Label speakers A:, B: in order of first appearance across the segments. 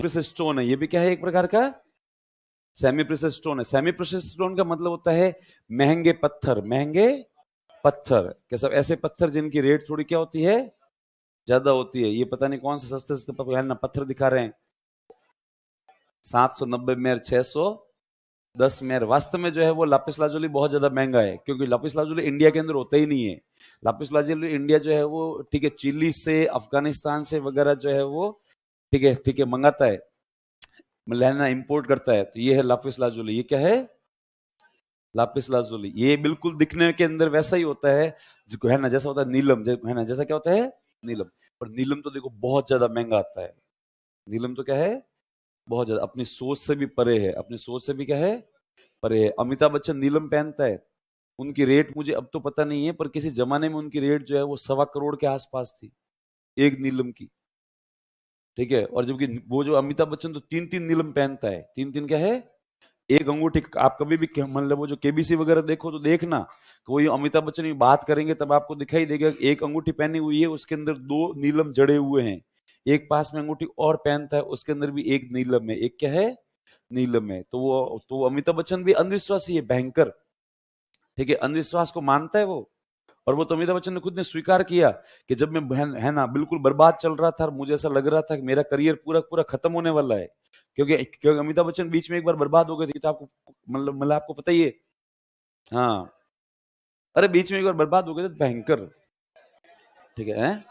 A: Pressure stone है, ये भी क्या है, एक प्रकार का सेमी प्रेशर स्टोन है। सेमी प्रेशर स्टोन का मतलब होता है महंगे पत्थर, महंगे पत्थर के सब ऐसे पत्थर जिनकी रेट थोड़ी क्या होती है, ज्यादा होती है। ये पता नहीं कौन से सस्ते सस्ते पत्थर दिखा रहे हैं, 790 में 610 में। वास्तव में जो है वो लापिस लाजुली बहुत ज्यादा महंगा है, क्योंकि लापिस लाजुली इंडिया के अंदर होता ही नहीं है। लापिस लाजुली इंडिया जो है वो ठीक है चिली से, अफगानिस्तान से वगैरह जो है वो ठीक है मंगाता है, लेना इंपोर्ट करता है। तो ये है लापिस लाजुली। ये क्या है, लापिस लाजुली। ये बिल्कुल दिखने के अंदर वैसा ही होता है जो है ना, जैसा होता है नीलम, है ना, जैसा क्या होता है नीलम। पर नीलम तो देखो बहुत ज्यादा महंगा आता है। नीलम तो क्या है, बहुत ज्यादा अपनी सोच से भी परे है, अपनी सोच से भी क्या है, परे है। अमिताभ बच्चन नीलम पहनता है, उनकी रेट मुझे अब तो पता नहीं है, पर किसी जमाने में उनकी रेट जो है वो 1.25 करोड़ के आसपास थी, एक नीलम की। ठीक है, और जबकि वो जो अमिताभ बच्चन तो 3-3 नीलम पहनता है, 3-3 क्या है, एक अंगूठी। आप कभी भी मतलब वो जो केबीसी वगैरह देखो तो देखना, कोई अमिताभ बच्चन की बात करेंगे तब आपको दिखाई देगा एक अंगूठी पहनी हुई है, उसके अंदर 2 नीलम जड़े हुए हैं। एक पास में अंगूठी और पहनता है, उसके अंदर भी एक नीलम है, एक क्या है, नीलम है। तो अमिताभ बच्चन भी अंधविश्वासी है भयंकर। ठीक है, अंधविश्वास को मानता है वो। और वो तो अमिताभ बच्चन ने खुद ने स्वीकार किया कि जब मैं है ना बिल्कुल बर्बाद चल रहा था और मुझे ऐसा लग रहा था कि मेरा करियर पूरा पूरा खत्म होने वाला है, क्योंकि अमिताभ बच्चन बीच में एक बार बर्बाद हो गए थे, तो आपको मतलब आपको पता ही है। हाँ, अरे बीच में एक बार बर्बाद हो गए थे भयंकर। ठीक है, हैं?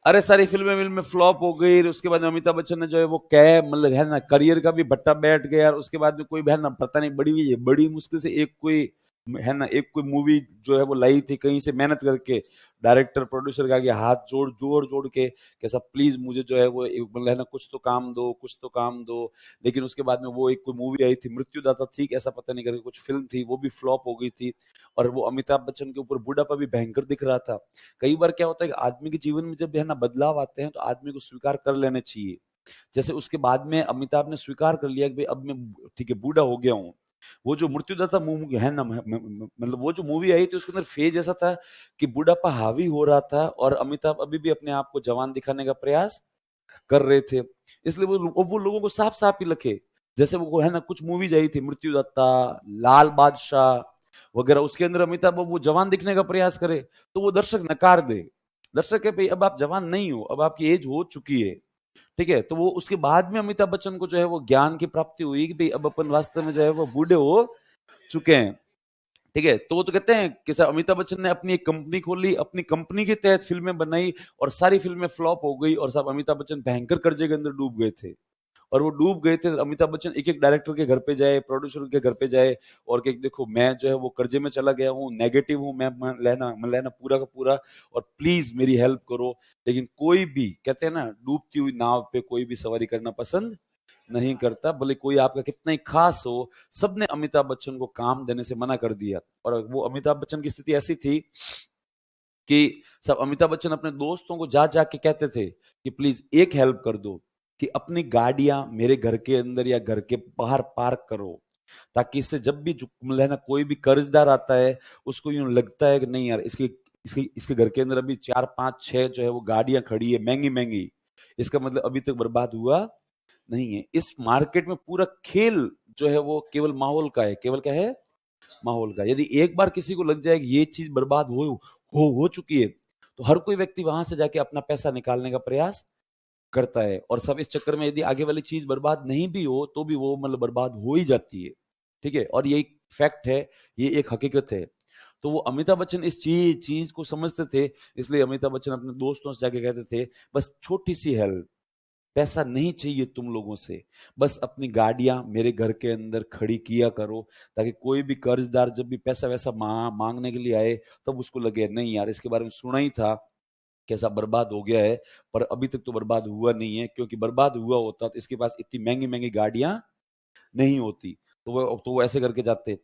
A: अरे सारी फिल्में फ्लॉप हो गई, उसके बाद अमिताभ बच्चन ने जो है वो कै मतलब है ना करियर का भी भट्टा बैठ गया। और उसके बाद में कोई है ना पता नहीं बड़ी मुश्किल से एक कोई है ना एक कोई मूवी जो है वो लाई थी कहीं से मेहनत करके, डायरेक्टर प्रोड्यूसर के आगे हाथ जोड़ जोड़ के कैसा प्लीज मुझे जो है वो मतलब है ना कुछ तो काम दो, कुछ तो काम दो। लेकिन उसके बाद में वो एक कोई मूवी आई थी मृत्युदाता थी, ऐसा पता नहीं करके कुछ फिल्म थी, वो भी फ्लॉप हो गई थी। और वो अमिताभ बच्चन के ऊपर बुढ़ापा भी भयंकर दिख रहा था। कई बार क्या होता है कि आदमी के जीवन में जब है ना बदलाव आते हैं तो आदमी को स्वीकार कर लेने चाहिए। जैसे उसके बाद में अमिताभ ने स्वीकार कर लिया कि भाई अब मैं ठीक है बूढ़ा हो गया हूँ। वो जो मृत्युदाता मूवी है ना मतलब वो जो मूवी आई थी उसके अंदर फेज ऐसा था कि बुढ़ापा हावी हो रहा था और अमिताभ अभी भी अपने आप को जवान दिखाने का प्रयास कर रहे थे। इसलिए वो लोगों को साफ साफ ही लगे। जैसे वो है ना कुछ मूवीज आई थी मृत्युदत्ता, लाल बादशाह वगैरह, उसके अंदर अमिताभ वो जवान दिखने का प्रयास करे तो वो दर्शक नकार दे। दर्शक है भाई अब आप जवान नहीं हो, अब आपकी एज हो चुकी है। ठीक है, तो वो उसके बाद में अमिताभ बच्चन को जो है वो ज्ञान की प्राप्ति हुई कि भाई अब अपन वास्तव में जो है वो बूढ़े हो चुके हैं। ठीक है, तो वो तो कहते हैं कि सर अमिताभ बच्चन ने अपनी एक कंपनी खोली, अपनी कंपनी के तहत फिल्में बनाई और सारी फिल्में फ्लॉप हो गई और सब अमिताभ बच्चन भयंकर कर्जे के अंदर डूब गए थे। और वो डूब गए थे, अमिताभ बच्चन एक एक डायरेक्टर के घर पे जाए, प्रोड्यूसर के घर पे जाए और कि देखो मैं जो है वो कर्जे में चला गया हूँ, नेगेटिव हूँ मैं लेना पूरा का पूरा, और प्लीज मेरी हेल्प करो। लेकिन कोई भी कहते हैं ना डूबती हुई नाव पे कोई भी सवारी करना पसंद नहीं करता, भले कोई आपका कितना ही खास हो। सबने अमिताभ बच्चन को काम देने से मना कर दिया। और वो अमिताभ बच्चन की स्थिति ऐसी थी कि सब अमिताभ बच्चन अपने दोस्तों को जा के कहते थे कि प्लीज एक हेल्प कर दो कि अपनी गाड़ियां मेरे घर के अंदर या घर के बाहर पार्क करो, ताकि इससे जब भी ना कोई भी कर्जदार आता है उसको यूं लगता है कि नहीं यार इसके इसके इसके घर के अंदर अभी 4 5 6 जो है वो गाड़ियां खड़ी है महंगी महंगी, इसका मतलब अभी तक बर्बाद हुआ नहीं है। इस मार्केट में पूरा खेल जो है वो केवल माहौल का है, केवल क्या है, माहौल का। यदि एक बार किसी को लग जाए कि ये चीज बर्बाद हो चुकी है, तो हर कोई व्यक्ति वहां से जाके अपना पैसा निकालने का प्रयास करता है। और सब इस चक्कर में यदि आगे वाली चीज बर्बाद नहीं भी हो तो भी वो मतलब बर्बाद हो ही जाती है। ठीक है, और ये एक फैक्ट है, ये एक हकीकत है। तो वो अमिताभ बच्चन इस चीज को समझते थे, इसलिए अमिताभ बच्चन अपने दोस्तों से जाके कहते थे बस छोटी सी हेल्प, पैसा नहीं चाहिए तुम लोगों से, बस अपनी गाड़ियां मेरे घर के अंदर खड़ी किया करो, ताकि कोई भी कर्जदार जब भी पैसा वैसा मांगने के लिए आए तब उसको लगे नहीं यार इसके बारे में सुना ही था कैसा बर्बाद हो गया है, पर अभी तक तो बर्बाद हुआ नहीं है, क्योंकि बर्बाद हुआ होता तो इसके पास इतनी महंगी महंगी गाड़ियां नहीं होती। तो वो ऐसे करके जाते।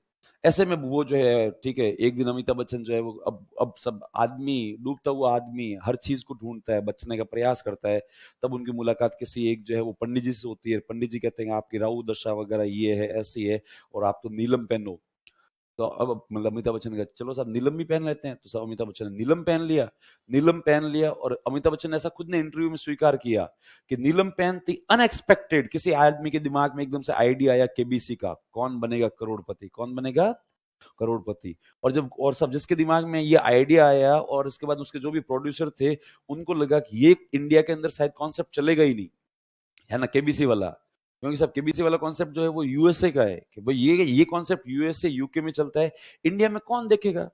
A: ऐसे में वो जो है ठीक है, एक दिन अमिताभ बच्चन जो है वो अब सब आदमी, डूबता हुआ आदमी हर चीज को ढूंढता है, बचने का प्रयास करता है। तब उनकी मुलाकात किसी एक जो है वो पंडित जी से होती है। पंडित जी कहते हैं आपकी राहु दशा वगैरह ये है ऐसी है और आप तो नीलम पहनो। तो अब मतलब अमिताभ बच्चन ने कहा चलो साहब नीलम भी पहन लेते हैं, तो साहब अमिताभ बच्चन ने नीलम पहन लिया। नीलम पहन लिया और अमिताभ बच्चन ने ऐसा खुद ने इंटरव्यू में स्वीकार किया कि नीलम पहनती अनएक्सपेक्टेड, किसी आदमी के दिमाग में एकदम से आइडिया आया केबीसी का, कौन बनेगा करोड़पति, कौन बनेगा करोड़पति। और जब और सब जिसके दिमाग में ये आइडिया आया और उसके बाद उसके जो भी प्रोड्यूसर थे उनको लगा कि ये इंडिया के अंदर शायद कॉन्सेप्ट चलेगा ही नहीं, है ना, केबीसी वाला। क्योंकि सब केबीसी वाला कॉन्सेप्ट जो है वो यूएसए का है कि भाई ये कॉन्सेप्ट यूएसए यूके में चलता है, इंडिया में कौन देखेगा।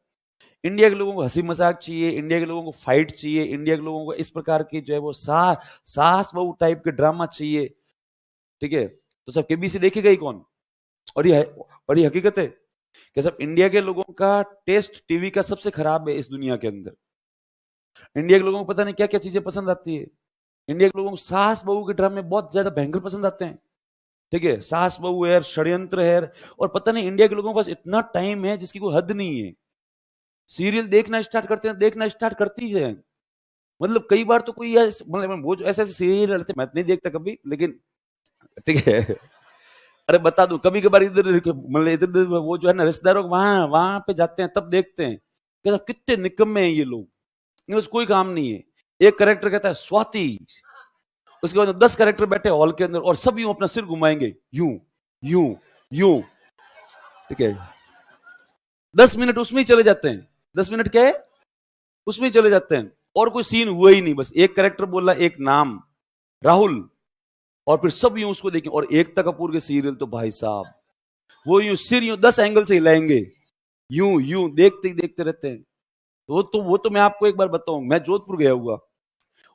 A: इंडिया के लोगों को हंसी मजाक चाहिए, इंडिया के लोगों को फाइट चाहिए, इंडिया के लोगों को इस प्रकार की जो है वो सास बहू टाइप के ड्रामा चाहिए, ठीक है। तो सब केबीसी देखेगा ही कौन। और ये है, और ये हकीकत है कि सब इंडिया के लोगों का टेस्ट टीवी का सबसे खराब है इस दुनिया के अंदर। इंडिया के लोगों को पता नहीं क्या क्या चीजें पसंद आती है। इंडिया के लोगों को सास बहू के ड्रामे बहुत ज्यादा भयंकर पसंद आते हैं, ठीक है, सास बहू है, षड्यंत्र है। और पता नहीं इंडिया के लोगों के पास इतना टाइम है जिसकी कोई हद नहीं है। सीरियल देखना स्टार्ट करते हैं, देखना स्टार्ट करती है, मतलब कई बार तो कोई मतलब वो जो ऐसे ऐसे सीरियल रहते मैं नहीं देखता कभी, लेकिन ठीक है। अरे बता दूं, कभी कभार इधर मतलब इधर उधर वो जो है ना रिश्तेदारों वहां वहां पे जाते हैं तब देखते हैं कि साहब कितने निकम्मे हैं ये लोग, इनके पास कोई काम नहीं है। एक करेक्टर कहता है स्वाति, उसके बाद 10 करेक्टर बैठे हॉल के अंदर और सब यूं अपना सिर घुमाएंगे, यूं यूं यूं, ठीक है। 10 मिनट उसमें ही चले जाते हैं, 10 मिनट क्या है उसमें ही चले जाते हैं, और कोई सीन हुआ ही नहीं, बस एक करेक्टर बोला एक नाम राहुल, और फिर सब यूं उसको देखें। और एकता कपूर के सीरियल तो भाई साहब वो यूं सिर यूं 10 एंगल से हिलाएंगे, यूं यूं देखते ही देखते रहते हैं। वो तो मैं आपको एक बार बताऊं, मैं जोधपुर गया हुआ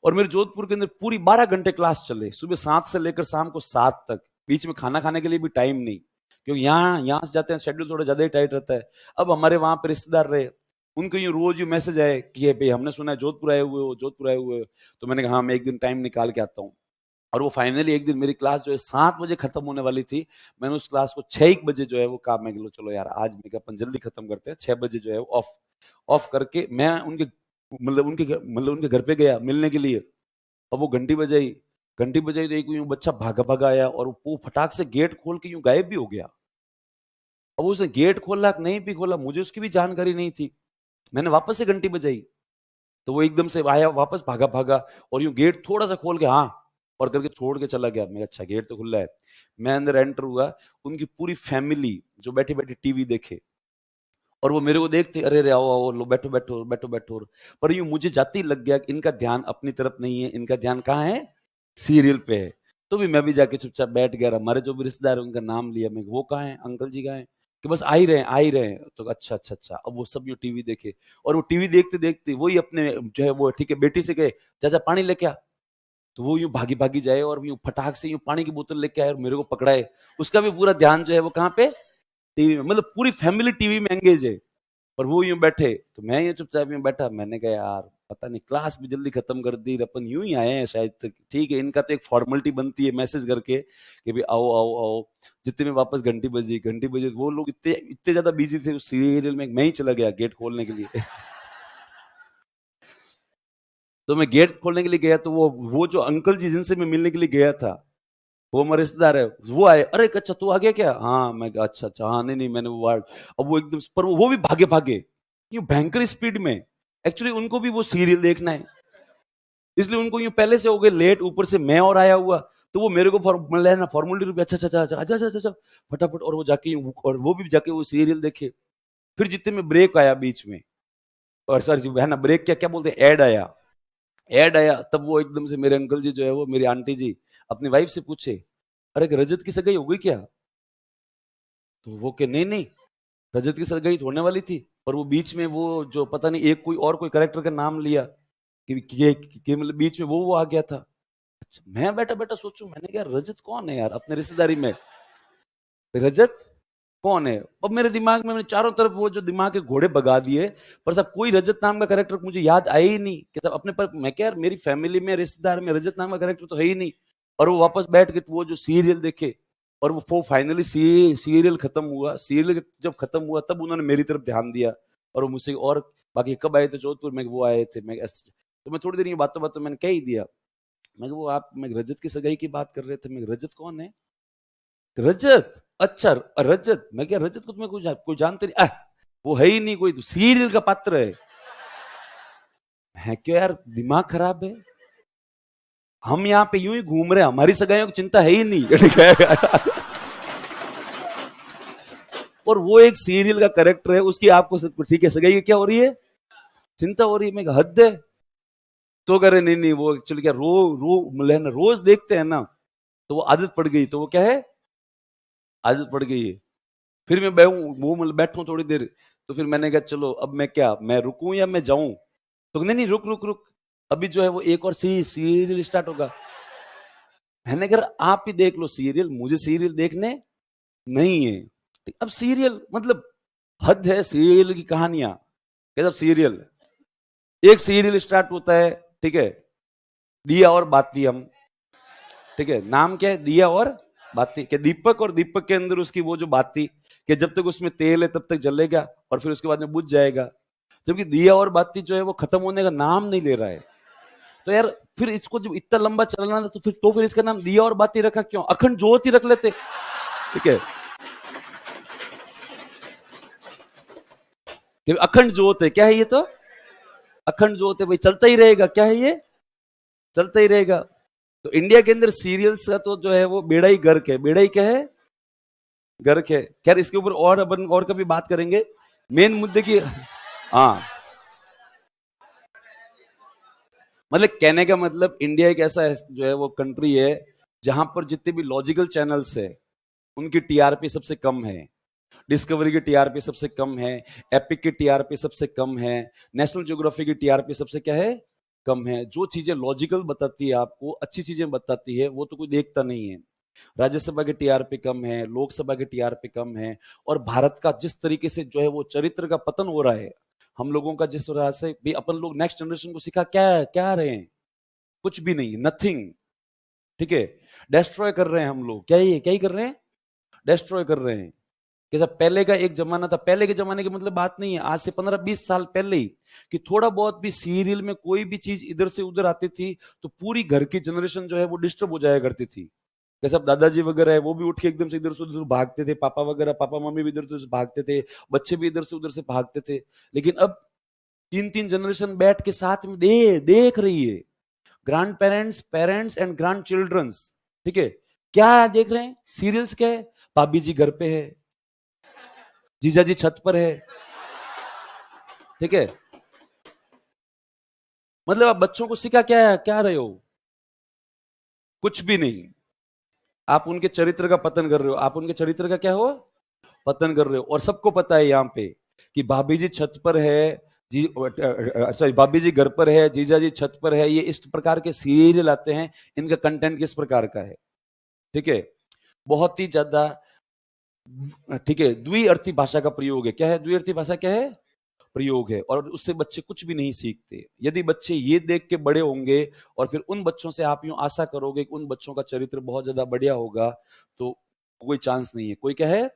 A: और मेरे जोधपुर के अंदर पूरी 12 घंटे क्लास चले, सुबह 7 से लेकर शाम को 7 तक, बीच में खाना खाने के लिए भी टाइम नहीं, क्योंकि यहाँ से जाते हैं शेड्यूल थोड़ा ज्यादा ही टाइट रहता है। अब हमारे वहां पे रिश्तेदार रहे, उनको यूं रोज यूं मैसेज आए कि भाई हमने सुना है जोधपुर आए हुए हो, जोधपुर आए हुए हो। तो मैंने कहा हाँ मैं एक दिन टाइम निकाल के आता हूँ। और वो फाइनली एक दिन मेरी क्लास जो है 7 बजे खत्म होने वाली थी, मैंने उस क्लास को 6 1 बजे जो है वो कहा, मैं चलो यार आज मैं अपन जल्दी खत्म करते हैं, 6 बजे जो है ऑफ ऑफ करके मैं उनके उनके घर पे गया मिलने के लिए। अब वो घंटी बजाई तो एक यूं बच्चा भागा भागा आया और वो फटाक से गेट खोल के यूं गायब भी हो गया। अब उसने गेट खोला कि नहीं भी खोला मुझे उसकी भी जानकारी नहीं थी। मैंने वापस से घंटी बजाई तो वो एकदम से आया वापस भागा भागा और यूं गेट थोड़ा सा खोल के हाँ और करके छोड़ के चला गया। मैं अच्छा गेट तो खुला है। मैं अंदर एंटर हुआ, उनकी पूरी फैमिली जो बैठी बैठी टीवी देखे और वो मेरे को देखते, अरे अरे आओ आओ लो बैठो बैठो बैठो बैठो। पर यूं मुझे जाते ही लग गया कि इनका ध्यान अपनी तरफ नहीं है, इनका ध्यान कहाँ है, सीरियल पे है। तो भी मैं भी जाके चुपचाप बैठ गया। हमारे जो भी रिश्तेदार है उनका नाम लिया, मैं वो कहाँ है, अंकल जी कहाँ है, कि बस आ ही रहे हैं आ ही रहे हैं। तो अच्छा अच्छा अच्छा, अब वो सब यूं टीवी देखे और वो टीवी देखते देखते वही अपने जो है वो ठीक है बेटी से कहे चाचा पानी लेके आ। तो वो यूं भागी भागी जाए और यूं फटाक से यूं पानी की बोतल लेके आए और मेरे को पकड़ाए। उसका भी पूरा ध्यान जो है वो कहाँ पे, टीवी में, मतलब पूरी फैमिली टीवी में एंगेज है। और वो यूं बैठे तो मैं ये चुपचाप यूं बैठा। मैंने कहा यार पता नहीं क्लास भी जल्दी खत्म कर दी, अपन यूं ही आए हैं शायद तक, ठीक है इनका तो एक फॉर्मेलिटी बनती है मैसेज करके कि भाई आओ आओ आओ। जितने में वापस घंटी बजी वो लोग इतने इतने ज्यादा बिजी थे उस सीरियल में, मैं ही चला गया गेट खोलने के लिए। तो मैं गेट खोलने के लिए गया तो वो जो अंकल जी जिनसे मैं मिलने के लिए गया था वो हमारे रिश्तेदार है, वो आए, अरे अच्छा तू आ गया क्या, हाँ मैं कहा, अच्छा अच्छा हाँ नहीं नहीं मैंने वो वार्ड। अब वो एकदम पर वो भी भागे भागे यूं भयंकर स्पीड में। एक्चुअली उनको भी वो सीरियल देखना है, इसलिए उनको यूं पहले से हो गए लेट, ऊपर से मैं और आया हुआ। तो वो मेरे को ना फॉर्मूले रूप अच्छा अच्छा अच्छा अच्छा अच्छा अच्छा अच्छा अच्छा, फटाफट। और वो जाके और वो भी जाके वो सीरियल देखे। फिर जितने में ब्रेक आया बीच में, और सर है ना ब्रेक क्या क्या बोलते हैं, ऐड आया तब वो एकदम से मेरे अंकल जी जो है वो मेरी आंटी जी अपनी वाइफ से पूछे, अरे रजत की सगाई हो गई क्या। तो वो के नहीं नहीं, रजत की सगाई तो होने वाली थी, पर वो बीच में वो जो पता नहीं एक कोई और कोई करेक्टर का नाम लिया कि मतलब बीच में वो आ गया था। अच्छा मैं बैठा बैठा सोचूं, मैंने कहा रजत कौन है यार अपने रिश्तेदारी में, रजत कौन है। अब मेरे दिमाग में मैंने चारों तरफ वो जो दिमाग के घोड़े भगा दिए, पर साहब कोई रजत नाम का करेक्टर मुझे याद आया ही नहीं कि साहब अपने पर। मैं क्या यार मेरी फैमिली में रिश्तेदार में रजत नाम का करेक्टर तो है ही नहीं। और वो वापस बैठ के वो जो सीरियल देखे और वो फाइनली सीरियल खत्म हुआ। सीरियल जब खत्म हुआ तब उन्होंने मेरी तरफ ध्यान दिया और वो मुझसे और बाकी कब आए थे जोधपुर में, वो आए थे। तो मैं थोड़ी देर ये बातों बातों मैंने कह ही दिया, मैं वो आप मैं रजत की सगाई की बात कर रहे थे, मैं रजत कौन है। रजत, अच्छा रजत, मैं क्या रजत को तुम्हें कोई जानते नहीं, वो है ही नहीं कोई, तो सीरियल का पात्र है क्यों यार, दिमाग खराब है। हम यहाँ पे यूं ही घूम रहे हैं, हमारी सगाइयों की चिंता है ही नहीं। ठीक है। और वो एक सीरियल का कैरेक्टर है, उसकी आपको ठीक है सगाई की क्या हो रही है, चिंता हो रही है। मैं कहा, हद है। तो कह रहे नहीं नहीं, वो एक्चुअली क्या रोज देखते हैं ना, तो वो आदत पड़ गई, तो वो क्या है, आदत पड़ गई है। फिर मैं वो मतलब बैठूं थोड़ी देर, तो फिर मैंने कहा चलो अब मैं क्या, मैं रुकूं या मैं जाऊं, तो नहीं नहीं रुक रुक रुक, अभी जो है वो एक और सीरियल स्टार्ट होगा। मैंने कहा आप ही देख लो सीरियल, मुझे सीरियल देखने नहीं है। अब सीरियल मतलब हद है, सीरियल की कहानियां, क्या सब सीरियल, एक सीरियल स्टार्ट होता है, ठीक है, दिया और बाती हम, ठीक है, नाम क्या है, दिया और बाती, क्या दीपक, और दीपक के अंदर उसकी वो जो बाती, कि जब तक उसमें तेल है तब तक जलेगा और फिर उसके बाद में बुझ जाएगा, जबकि दिया और बाती जो है वो खत्म होने का नाम नहीं ले रहा है। तो यार फिर इसको जब इतना लंबा चलना था, तो फिर इसका नाम दिया और बाती रखा क्यों, अखंड ज्योति रख लेते। ठीक है, कि अखंड ज्योत है, क्या है ये, तो अखंड ज्योत है भाई, चलता ही रहेगा, क्या है ये, चलता ही रहेगा। तो इंडिया के अंदर सीरियल्स का तो जो है वो बेड़ा ही गर्क है, बेड़ा ही क्या है, गर्क है। खैर इसके ऊपर और अपन और कभी बात करेंगे, मेन मुद्दे की। हाँ, मतलब कहने का मतलब इंडिया एक ऐसा है, जो है वो कंट्री है जहां पर जितने भी लॉजिकल चैनल्स है उनकी टीआरपी सबसे कम है, डिस्कवरी की टीआरपी सबसे कम है, एपिक की टीआरपी सबसे कम है, नेशनल ज्योग्राफी की टीआरपी सबसे क्या है, कम है। जो चीजें लॉजिकल बताती है, आपको अच्छी चीजें बताती है, वो तो कोई देखता नहीं है। राज्यसभा की टीआरपी कम है, लोकसभा की टीआरपी कम है। और भारत का जिस तरीके से जो है वो चरित्र का पतन हो रहा है, हम लोगों का जिस तरह से भी अपन लोग नेक्स्ट जनरेशन को सिखा क्या क्या रहे हैं, कुछ भी नहीं, नथिंग। ठीक है, डिस्ट्रॉय कर रहे हैं हम लोग, क्या ही कर रहे हैं, डिस्ट्रॉय कर रहे हैं। कैसा पहले का एक जमाना था, पहले के जमाने की मतलब बात नहीं है, आज से 15-20 साल पहले ही, कि थोड़ा बहुत भी सीरियल में कोई भी चीज इधर से उधर आती थी तो पूरी घर की जनरेशन जो है वो डिस्टर्ब हो जाया करती थी। जैसे अब दादाजी वगैरह है, वो भी उठ के एकदम से इधर से उधर भागते थे, पापा वगैरह, पापा मम्मी भी इधर से उधर भागते थे, बच्चे भी इधर से उधर से भागते थे। लेकिन अब 3-3 जनरेशन बैठ के साथ में देख रही है, grandparents, parents and grandchildrens. ठीक है, क्या देख रहे हैं, सीरियल्स क्या है, भाभी जी घर पे है, जीजा जी छत पर है। ठीक है, मतलब आप बच्चों को सिखा क्या क्या रहे हो, कुछ भी नहीं। आप उनके चरित्र का पतन कर रहे हो, आप उनके चरित्र का क्या हो, पतन कर रहे हो। और सबको पता है यहाँ पे कि भाभी जी छत पर है, जी सॉरी, भाभी जी घर पर है, जीजा जी छत पर है, ये इस प्रकार के सीरियल आते हैं, इनका कंटेंट किस प्रकार का है। ठीक है, बहुत ही ज्यादा, ठीक है, द्विअर्थी भाषा का प्रयोग है, क्या है, द्विअर्थी भाषा क्या है, प्रयोग है। और उससे बच्चे कुछ भी नहीं सीखते। यदि बच्चे ये देख के बड़े होंगे और फिर उन बच्चों से आप यूं आशा करोगे कि उन बच्चों का चरित्र बहुत ज्यादा बढ़िया होगा, तो कोई चांस नहीं है, कोई क्या है,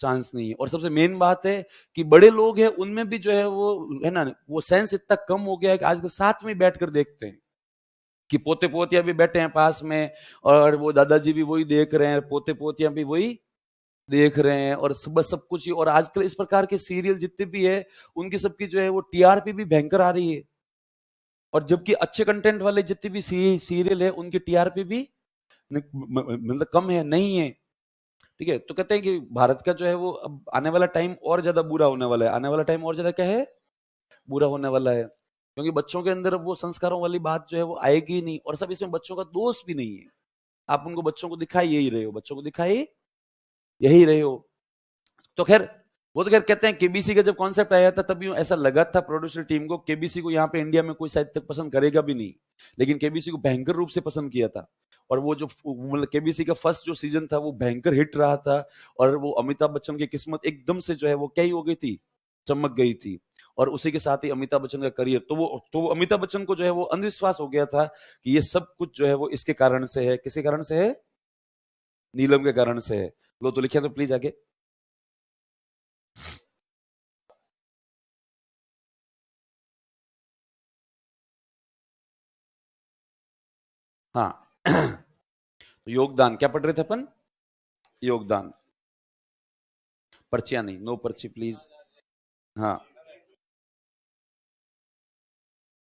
A: चांस नहीं है। और सबसे मेन बात है कि बड़े लोग हैं उनमें भी जो है वो है ना, वो सेंस इतना कम हो गया है कि आजकल साथ में बैठकर देखते हैं, कि पोते पोतियां भी बैठे हैं पास में, और वो दादाजी भी वही देख रहे हैं, पोते पोतियां भी वही देख रहे हैं, और सब सब कुछ ही। और आजकल इस प्रकार के सीरियल जितने भी है, उनकी सबकी जो है वो टीआरपी भी भयंकर आ रही है। और जबकि अच्छे कंटेंट वाले जितने भी सीरियल है, उनकी टीआरपी भी मतलब कम है, नहीं है। ठीक है, तो कहते हैं कि भारत का जो है वो अब आने वाला टाइम और ज्यादा बुरा होने वाला है, आने वाला टाइम और ज्यादा क्या है, बुरा होने वाला है। क्योंकि बच्चों के अंदर अब वो संस्कारों वाली बात जो है वो आएगी ही नहीं, और सब इसमें बच्चों का दोष भी नहीं है। आप उनको बच्चों को दिखाई यही रहे हो, बच्चों को दिखाई यही रहे हो। तो खैर, वो तो खैर कहते हैं केबीसी का जब कॉन्सेप्ट आया था तब यूं ऐसा लगा था प्रोड्यूसर टीम को, केबीसी को यहाँ पे इंडिया में कोई शायद तक पसंद करेगा भी नहीं, लेकिन केबीसी को भयंकर रूप से पसंद किया था। और वो जो मतलब केबीसी का फर्स्ट जो सीजन था वो भयंकर हिट रहा था। और वो अमिताभ बच्चन की किस्मत एकदम से जो है वो क्या ही हो गई थी, चमक गई थी। और उसी के साथ ही अमिताभ बच्चन का करियर, तो वो अमिताभ बच्चन को जो है वो अंधविश्वास हो गया था कि ये सब कुछ जो है वो इसके कारण से है, किसके कारण से है, नीलम के कारण से है। लो तो लिखिए तो प्लीज आगे। हाँ। तो योगदान क्या पढ़ रहे थे अपन, योगदान। पर्चियां नहीं, नो पर्ची प्लीज। हाँ